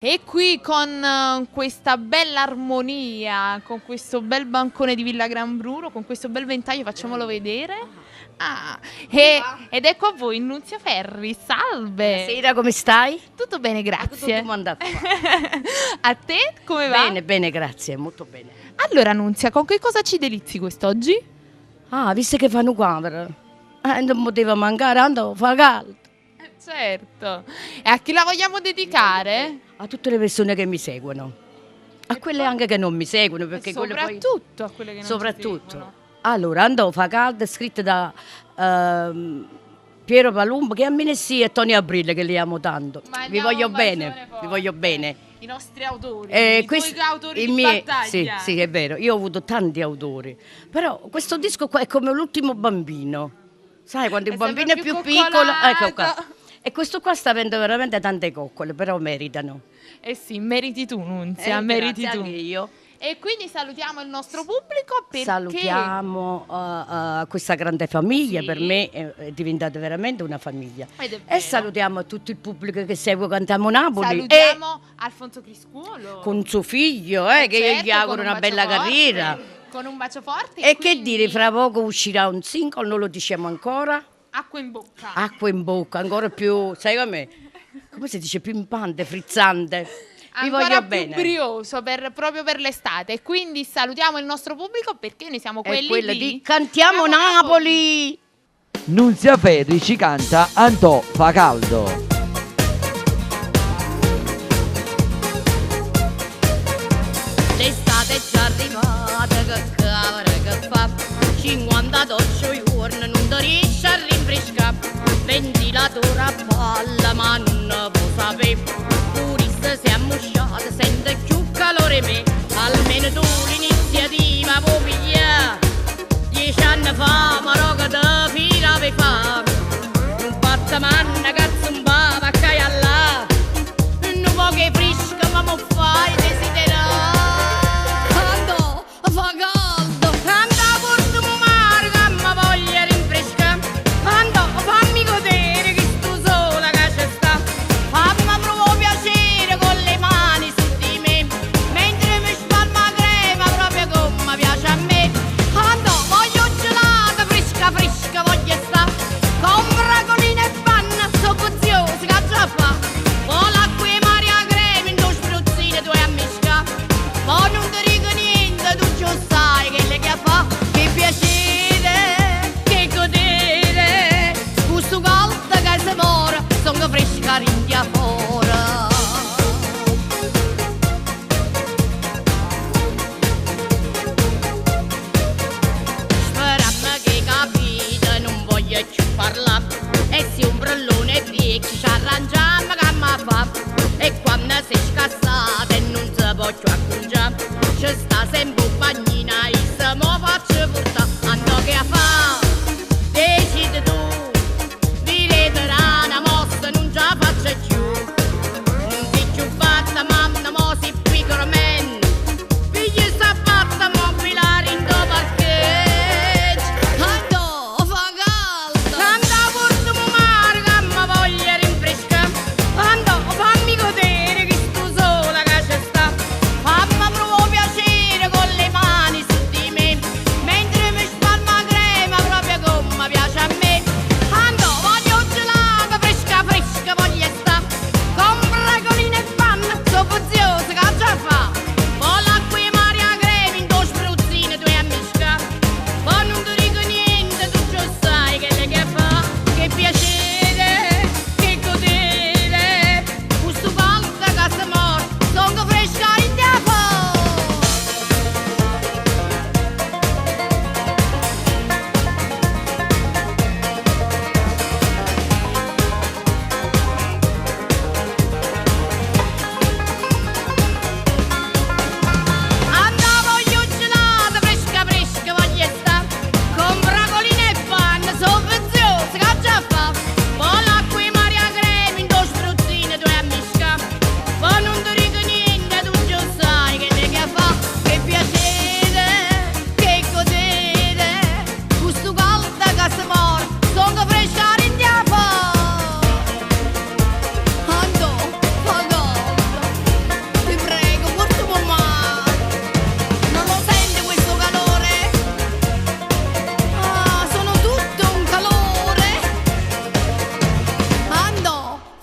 E qui con questa bella armonia, con questo bel bancone di Villa Gran Bruno, con questo bel ventaglio, facciamolo vedere. Ed ecco a voi Nunzia Ferri, salve! Buonasera, come stai? Tutto bene, grazie. Tutto andato. A te come va? Bene, bene, grazie, molto bene. Allora Nunzia, con che cosa ci delizi quest'oggi? Visto che fanno camera, non poteva mancare, andavo, fa caldo. Certo. E a chi la vogliamo dedicare? A tutte le persone che mi seguono, a quelle anche che non mi seguono, perché quelle poi... Soprattutto a quelle che non ci Soprattutto. seguono. Allora, andavo, fa caldo, scritto da Piero Palumbo, che a me ne sia, e Tony Aprile, che li amo tanto. Ma Vi andiamo voglio un bacione bene, forte. vi voglio bene. I nostri autori, i tuoi autori di battaglia. Sì, è vero, io ho avuto tanti autori, però questo disco qua è come l'ultimo bambino, sai, quando il È bambino è sempre più più piccolo, ecco coccolato. qua. E questo qua sta avendo veramente tante coccole, però meritano. Eh sì, meriti tu Nunzia, meriti Grazie tu. anche io. E quindi salutiamo il nostro pubblico perché... Salutiamo questa grande famiglia, Sì. per me è diventata veramente una famiglia. Ed è E vero. salutiamo tutto il pubblico che segue Cantiamo Napoli Salutiamo Alfonso Criscuolo. e con suo figlio, che io Certo, gli auguro con un una bacio bella forte, carriera. Con un bacio forte. E che quindi dire, fra poco uscirà un single, non lo diciamo ancora. acqua in bocca. Acqua in bocca, ancora più, sai come si dice, pimpante, frizzante. Vi Ancora voglio più bene. brioso proprio per l'estate. E quindi salutiamo il nostro pubblico perché noi siamo È quelli quella di di Cantiamo Napoli. Nunzia Ferri ci canta Antò fa caldo. L'estate è già arrivata, che cavolo che fa? 58 giorni non ti riesci a rinfrescare. Ventilatore a palla ma non può sapere. Turista si è ammusciata, sente più calore me. Almeno tu l'iniziativa puoi pigliare. 10 anni fa, ma roga da fila per fare. Non fatta manna, cazzo un bava, caia là. Non vuoi che fresca, ma mo fai desiderare. Quando fa caldo, anda portami un mare che mi voglia rinfrescare. Quando fammi godere che sto sola che ci sta. Fammi provare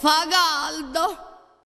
fa